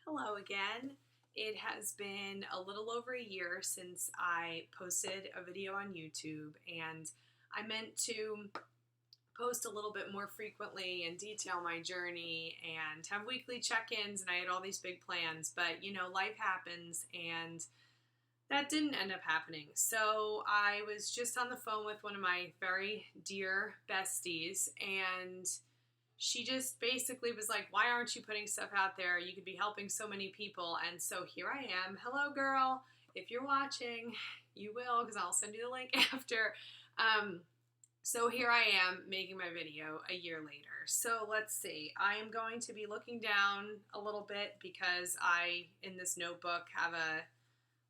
Hello again. It has been a little over a year since I posted a video on YouTube, and I meant to post a little bit more frequently and detail my journey and have weekly check-ins, and I had all these big plans, but life happens, and that didn't end up happening. So I was just on the phone with one of my very dear besties, and she just basically was like, "Why aren't you putting stuff out there? You could be helping so many people." And so here I am. Hello, girl. If you're watching, you will, because I'll send you the link after. So here I am making my video a year later. So let's see. I am going to be looking down a little bit because in this notebook, have a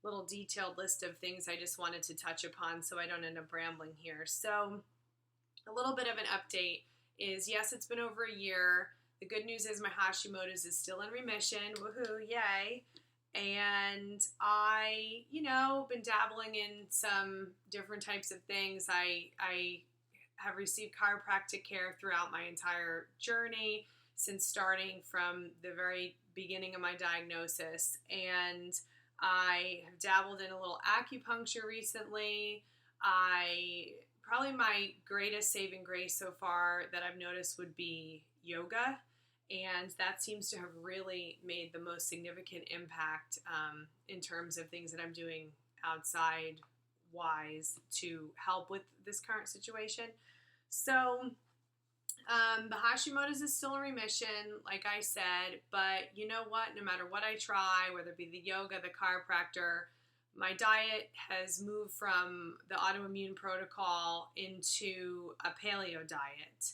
little detailed list of things I just wanted to touch upon so I don't end up rambling here. So a little bit of an update is, yes, it's been over a year. The good news is my Hashimoto's is still in remission. Woohoo, yay. And I, been dabbling in some different types of things. I have received chiropractic care throughout my entire journey since starting from the very beginning of my diagnosis. And I have dabbled in a little acupuncture recently. Probably my greatest saving grace so far that I've noticed would be yoga, and that seems to have really made the most significant impact in terms of things that I'm doing outside wise to help with this current situation. So the Hashimoto's is still in remission, like I said, but you know what? No matter what I try, whether it be the yoga, the chiropractor, my diet has moved from the autoimmune protocol into a paleo diet.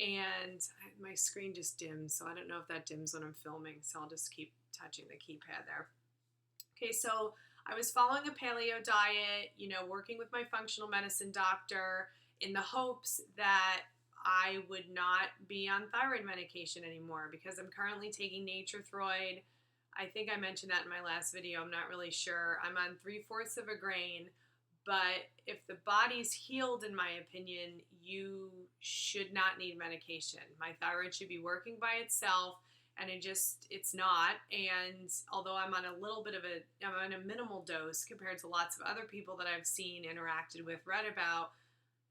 And my screen just dims, so I don't know if that dims when I'm filming, so I'll just keep touching the keypad there. Okay, so I was following a paleo diet, working with my functional medicine doctor in the hopes that I would not be on thyroid medication anymore because I'm currently taking thyroid. I think I mentioned that in my last video. I'm not really sure. I'm on 3/4 of a grain, but if the body's healed, in my opinion, you should not need medication. My thyroid should be working by itself, and it's not. And although I'm on I'm on a minimal dose compared to lots of other people that I've seen, interacted with, read about,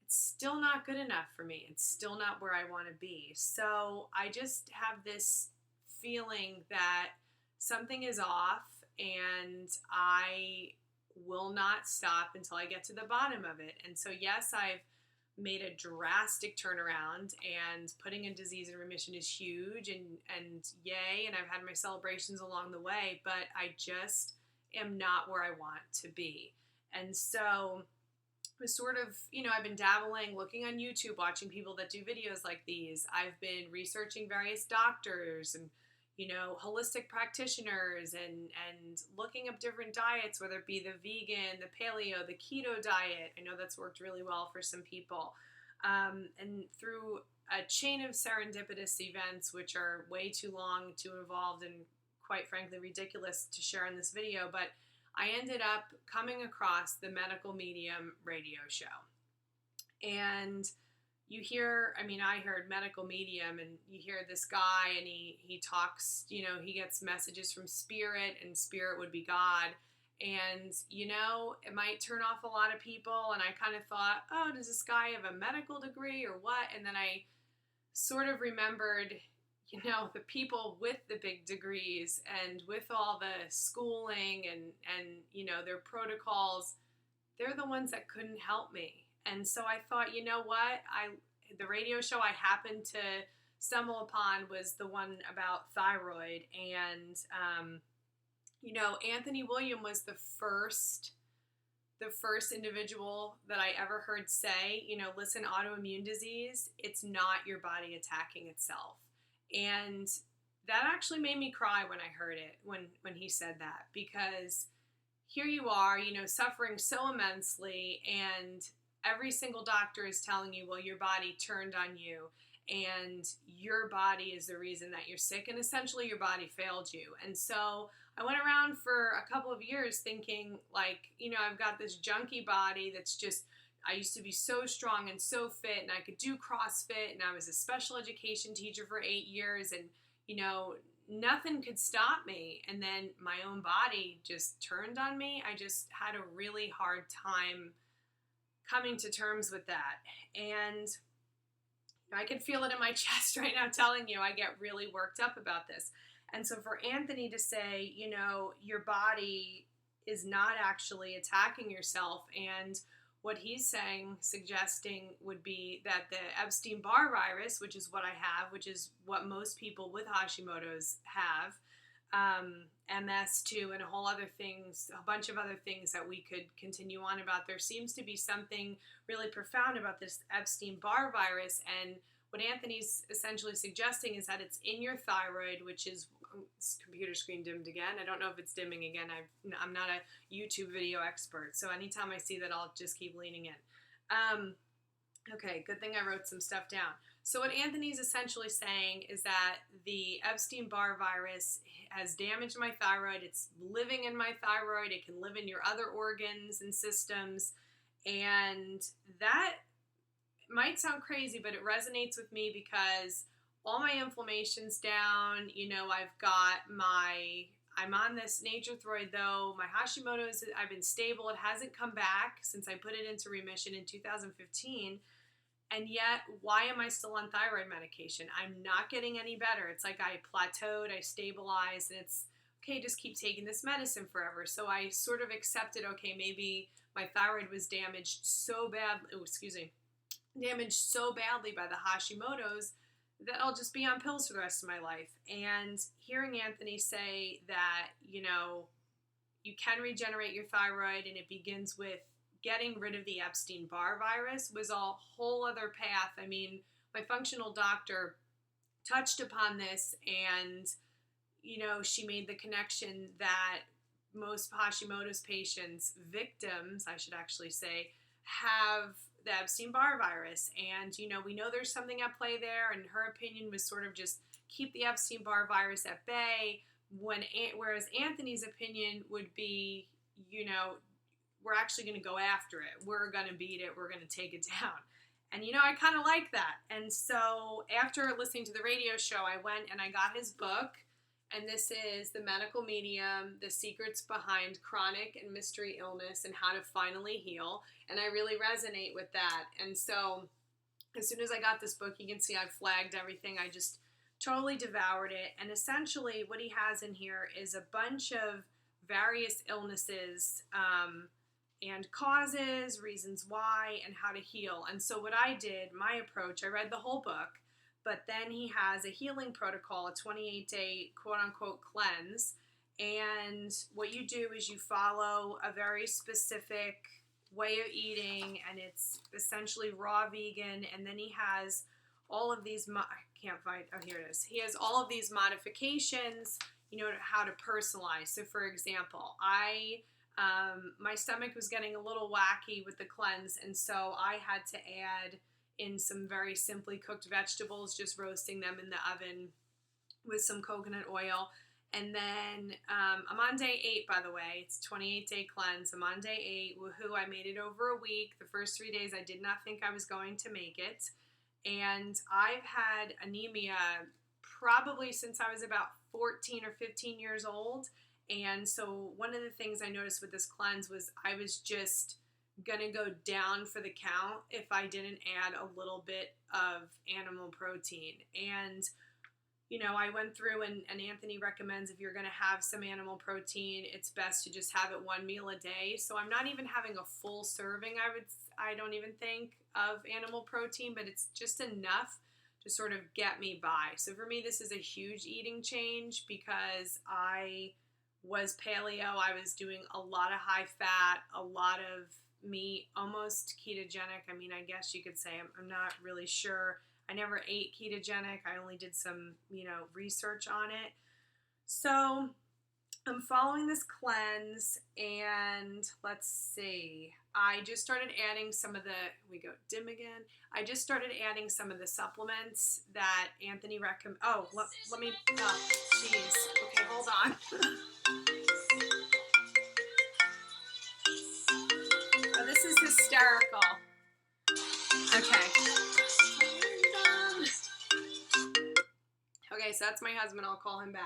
it's still not good enough for me. It's still not where I want to be. So I just have this feeling that something is off, and I will not stop until I get to the bottom of it. And so, yes, I've made a drastic turnaround, and putting a disease in remission is huge, and yay, and I've had my celebrations along the way, but I just am not where I want to be. And so it was sort of, I've been dabbling, looking on YouTube, watching people that do videos like these. I've been researching various doctors and holistic practitioners and looking up different diets, whether it be the vegan, the paleo, the keto diet. I know that's worked really well for some people. And through a chain of serendipitous events, which are way too long, too involved, and quite frankly ridiculous to share in this video, but I ended up coming across the Medical Medium radio show. And I heard Medical Medium, and you hear this guy, and he talks, he gets messages from Spirit, and Spirit would be God. And, it might turn off a lot of people, and I kind of thought, oh, does this guy have a medical degree or what? And then I sort of remembered, the people with the big degrees and with all the schooling and their protocols, they're the ones that couldn't help me. And so I thought, you know what? The radio show I happened to stumble upon was the one about thyroid. And, Anthony William was the first individual that I ever heard say, listen, autoimmune disease, it's not your body attacking itself. And that actually made me cry when I heard it, when he said that, because here you are, suffering so immensely, and every single doctor is telling you, well, your body turned on you, and your body is the reason that you're sick, and essentially your body failed you. And so I went around for a couple of years thinking, I've got this junky body that's just, I used to be so strong and so fit, and I could do CrossFit, and I was a special education teacher for 8 years, and nothing could stop me. And then my own body just turned on me. I just had a really hard time coming to terms with that. And I can feel it in my chest right now telling you I get really worked up about this. And so for Anthony to say, you know, your body is not actually attacking yourself, and what he's saying, suggesting would be that the Epstein-Barr virus, which is what I have, which is what most people with Hashimoto's have, MS2 and a bunch of other things that we could continue on about. There seems to be something really profound about this Epstein-Barr virus, and what Anthony's essentially suggesting is that it's in your thyroid, which is, this computer screen dimmed again. I don't know if it's dimming again. I'm not a YouTube video expert, so anytime I see that, I'll just keep leaning in. Okay, good thing I wrote some stuff down. So what Anthony's essentially saying is that the Epstein-Barr virus has damaged my thyroid. It's living in my thyroid. It can live in your other organs and systems. And that might sound crazy, but it resonates with me because all my inflammation's down. You know, I'm on this thyroid though. My Hashimoto's, I've been stable. It hasn't come back since I put it into remission in 2015. And yet, why am I still on thyroid medication? I'm not getting any better. It's like I plateaued, I stabilized, and it's, okay, just keep taking this medicine forever. So I sort of accepted, okay, maybe my thyroid was damaged so badly by the Hashimoto's that I'll just be on pills for the rest of my life. And hearing Anthony say that, you know, you can regenerate your thyroid and it begins with getting rid of the Epstein-Barr virus was a whole other path. I mean, my functional doctor touched upon this, and, you know, she made the connection that most Hashimoto's patients, victims, I should actually say, have the Epstein-Barr virus. And, you know, we know there's something at play there, and her opinion was sort of just keep the Epstein-Barr virus at bay, whereas Anthony's opinion would be, you know, we're actually going to go after it. We're going to beat it. We're going to take it down. And, you know, I kind of like that. And so after listening to the radio show, I went and I got his book. And this is The Medical Medium, The Secrets Behind Chronic and Mystery Illness and How to Finally Heal. And I really resonate with that. And so as soon as I got this book, you can see I flagged everything. I just totally devoured it. And essentially what he has in here is a bunch of various illnesses, and causes, reasons why, and how to heal. And so what I did, my approach, I read the whole book, but then he has a healing protocol, a 28-day quote-unquote cleanse. And what you do is you follow a very specific way of eating, and it's essentially raw vegan. And then he has all of these, I can't find, oh, here it is. He has all of these modifications, you know, how to personalize. So for example, my stomach was getting a little wacky with the cleanse, and so I had to add in some very simply cooked vegetables, just roasting them in the oven with some coconut oil. And then I'm on day 8, by the way. It's a 28-day cleanse. I'm on day 8. Woohoo, I made it over a week. The first 3 days I did not think I was going to make it. And I've had anemia probably since I was about 14 or 15 years old. And so one of the things I noticed with this cleanse was I was just going to go down for the count if I didn't add a little bit of animal protein. And, you know, I went through and Anthony recommends if you're going to have some animal protein, it's best to just have it one meal a day. So I'm not even having a full serving, I don't even think, of animal protein, but it's just enough to sort of get me by. So for me, this is a huge eating change because I was paleo. I was doing a lot of high fat, a lot of meat, almost ketogenic. I mean, I guess you could say, I'm not really sure. I never ate ketogenic. I only did some, you know, research on it. So I'm following this cleanse, and let's see. I just started adding some of we go dim again. I just started adding some of the supplements that Anthony recommended. Oh, let me, oh, jeez. Okay, hold on. Oh, this is hysterical. Okay. Okay, so that's my husband. I'll call him back.